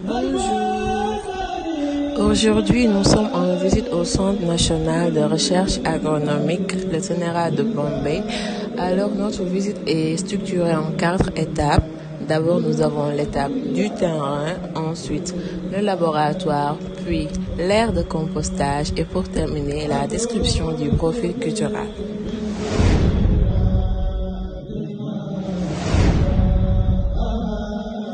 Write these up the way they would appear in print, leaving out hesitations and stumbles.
Bonjour. Aujourd'hui, nous sommes en visite au Centre national de recherche agronomique, le CNRA de Bombay. Alors, notre visite est structurée en 4 étapes. D'abord, nous avons l'étape du terrain, ensuite le laboratoire, puis l'aire de compostage et pour terminer, la description du profil culturel.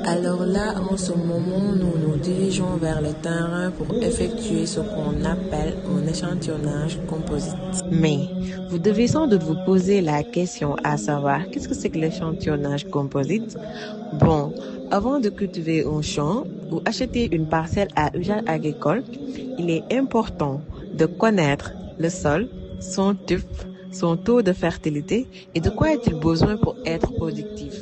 Alors là, en ce moment, nous nous dirigeons vers le terrain pour effectuer ce qu'on appelle un échantillonnage composite. Mais vous devez sans doute vous poser la question à savoir, qu'est-ce que c'est que l'échantillonnage composite? Bon, avant de cultiver un champ ou acheter une parcelle à usage agricole, il est important de connaître le sol, son type, son taux de fertilité et de quoi a-t-il besoin pour être productif.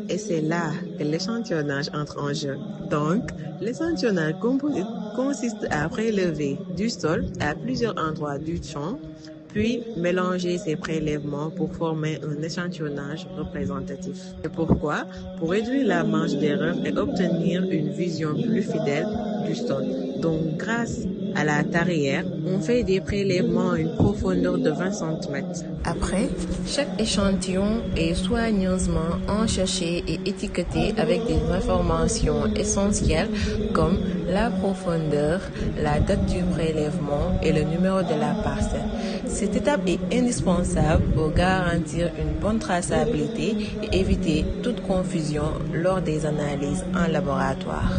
Et c'est là que l'échantillonnage entre en jeu. Donc, l'échantillonnage composite consiste à prélever du sol à plusieurs endroits du champ, puis mélanger ces prélèvements pour former un échantillonnage représentatif. Et pourquoi? Pour réduire la marge d'erreur et obtenir une vision plus fidèle du sol. Donc, grâce à la tarière, on fait des prélèvements à une profondeur de 20 cm. Après, chaque échantillon est soigneusement encherché et étiqueté avec des informations essentielles comme la profondeur, la date du prélèvement et le numéro de la parcelle. Cette étape est indispensable pour garantir une bonne traçabilité et éviter toute confusion lors des analyses en laboratoire.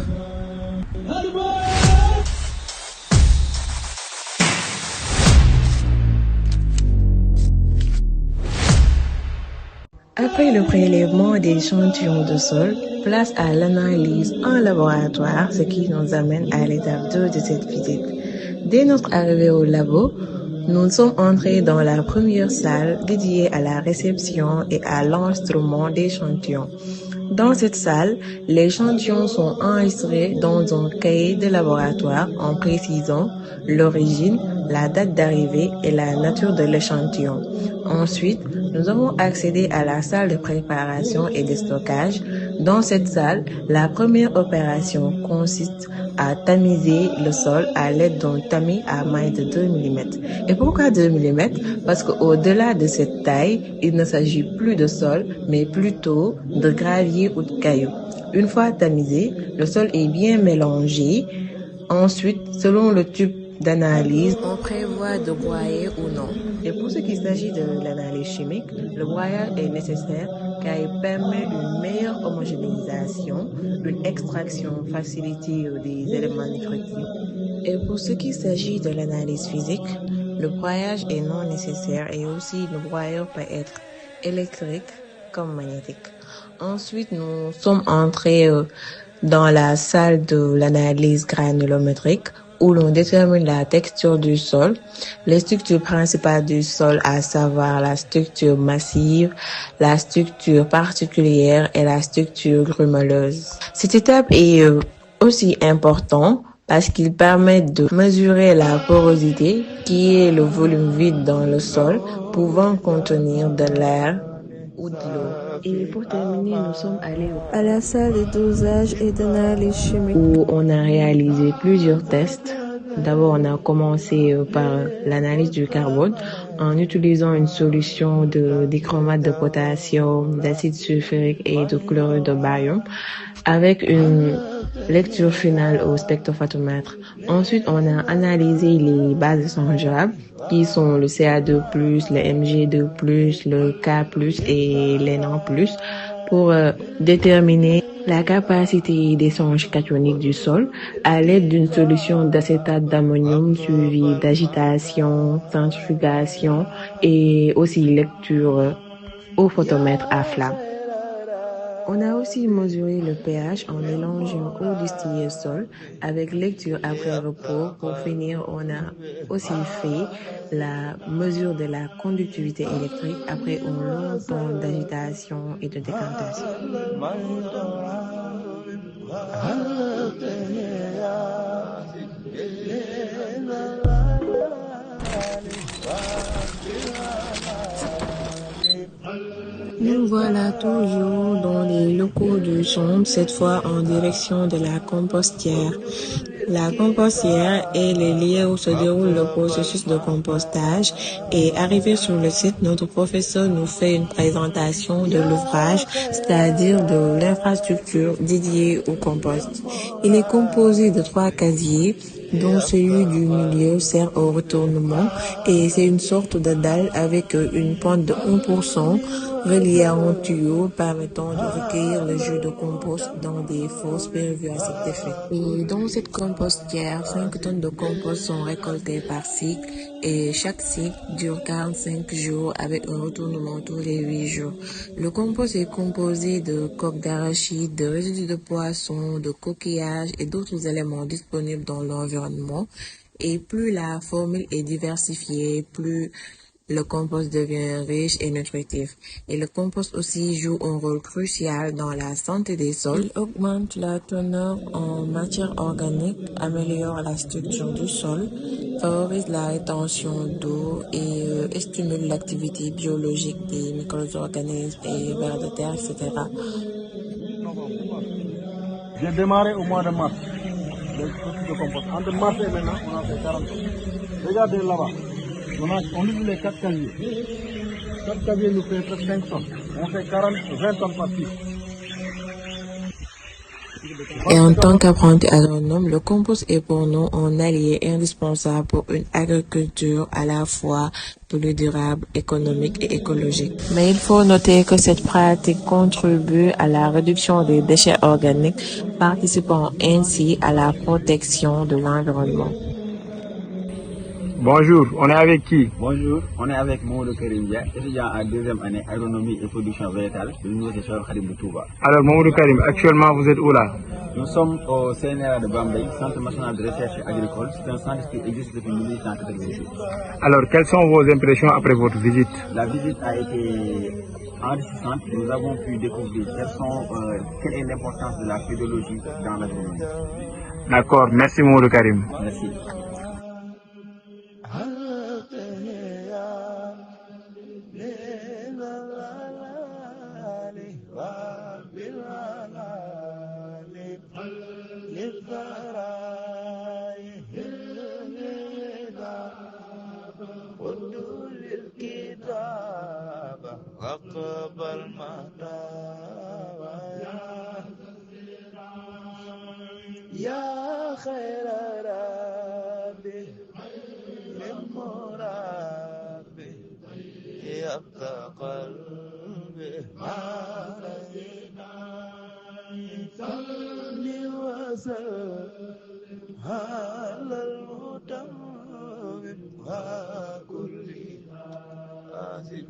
Après le prélèvement des échantillons de sol, place à l'analyse en laboratoire, ce qui nous amène à l'étape 2 de cette visite. Dès notre arrivée au labo, nous sommes entrés dans la première salle dédiée à la réception et à l'enregistrement d'échantillons. Dans cette salle, les échantillons sont enregistrés dans un cahier de laboratoire en précisant l'origine, la date d'arrivée et la nature de l'échantillon. Ensuite, nous avons accédé à la salle de préparation et de stockage. Dans cette salle, la première opération consiste à tamiser le sol à l'aide d'un tamis à maille de 2 mm. Et pourquoi 2 mm? Parce qu'au-delà de cette taille, il ne s'agit plus de sol, mais plutôt de gravier ou de cailloux. Une fois tamisé, le sol est bien mélangé. Ensuite, selon le type d'analyse, on prévoit de broyer ou non. Et pour ce qui s'agit de l'analyse chimique, le broyage est nécessaire car il permet une meilleure homogénéisation, une extraction facilitée des éléments nutritifs. Et pour ce qui s'agit de l'analyse physique, le broyage est non nécessaire et aussi le broyeur peut être électrique comme magnétique. Ensuite, nous sommes entrés dans la salle de l'analyse granulométrique où l'on détermine la texture du sol, les structures principales du sol, à savoir la structure massive, la structure particulière et la structure grumeuse. Cette étape est aussi importante parce qu'il permet de mesurer la porosité, qui est le volume vide dans le sol, pouvant contenir de l'air ou de l'eau. Et pour terminer, nous sommes allés à la salle de dosage et d'analyse chimique où on a réalisé plusieurs tests. D'abord, on a commencé par l'analyse du carbone en utilisant une solution de dichromate de potassium, d'acide sulfurique et de chlorure de barium avec une lecture finale au spectrophotomètre. Ensuite, on a analysé les bases échangeables qui sont le Ca2+, le Mg2+, le K+, et l'N pour déterminer la capacité d'échange cationique du sol à l'aide d'une solution d'acétate d'ammonium suivie d'agitation, centrifugation et aussi lecture au photomètre à flamme. On a aussi mesuré le pH en mélangeant eau distillée sol avec lecture après repos. Pour finir, on a aussi fait la mesure de la conductivité électrique après un long temps d'agitation et de décantation. Nous voilà toujours dans les locaux du centre, cette fois en direction de la compostière. La compostière est le lieu où se déroule le processus de compostage et arrivé sur le site, notre professeur nous fait une présentation de l'ouvrage, c'est-à-dire de l'infrastructure dédiée au compost. Il est composé de 3 casiers, dont celui du milieu sert au retournement et c'est une sorte de dalle avec une pente de 1% reliée à un tuyau permettant de recueillir le jus de compost dans des fosses prévues à cet effet. Et dans cette compostière, 5 tonnes de compost sont récoltées par cycle et chaque cycle dure 45 jours avec un retournement tous les 8 jours. Le compost est composé de coques d'arachide, de résidus de poissons, de coquillages et d'autres éléments disponibles dans l'environnement. Et plus la formule est diversifiée, plus le compost devient riche et nutritif. Et le compost aussi joue un rôle crucial dans la santé des sols. Il augmente la teneur en matière organique, améliore la structure du sol, favorise la rétention d'eau et stimule l'activité biologique des micro-organismes et vers de terre, etc. J'ai démarré au mois de mars, le processus de compost. Entre mars et maintenant, on a fait 40 tonnes. Regardez là-bas, on ouvre les 4 casiers. 4 casiers nous fait presque 5 tonnes. On fait 20 tonnes par cycle. Et en tant qu'apprenti agronome, le compost est pour nous un allié indispensable pour une agriculture à la fois plus durable, économique et écologique. Mais il faut noter que cette pratique contribue à la réduction des déchets organiques, participant ainsi à la protection de l'environnement. Bonjour, on est avec qui? Bonjour, on est avec Mamadou Karim Dia, étudiant en 2e année agronomie et production végétale de l'Université Cheikh Khadim de Touba. Alors Mamadou Karim, actuellement vous êtes où là? Nous sommes au CNRA de Bambey, Centre national de recherche agricole. C'est un centre qui existe depuis 1898. Alors quelles sont vos impressions après votre visite? La visite a été enrichissante. Nous avons pu découvrir quelle est l'importance de la pédologie dans l'agronomie. D'accord, merci Mamadou Karim. Merci. يا خير ربي من مربي يبقى قلبي ما رزقنا صلي وسلم على المتمم وكل حاسب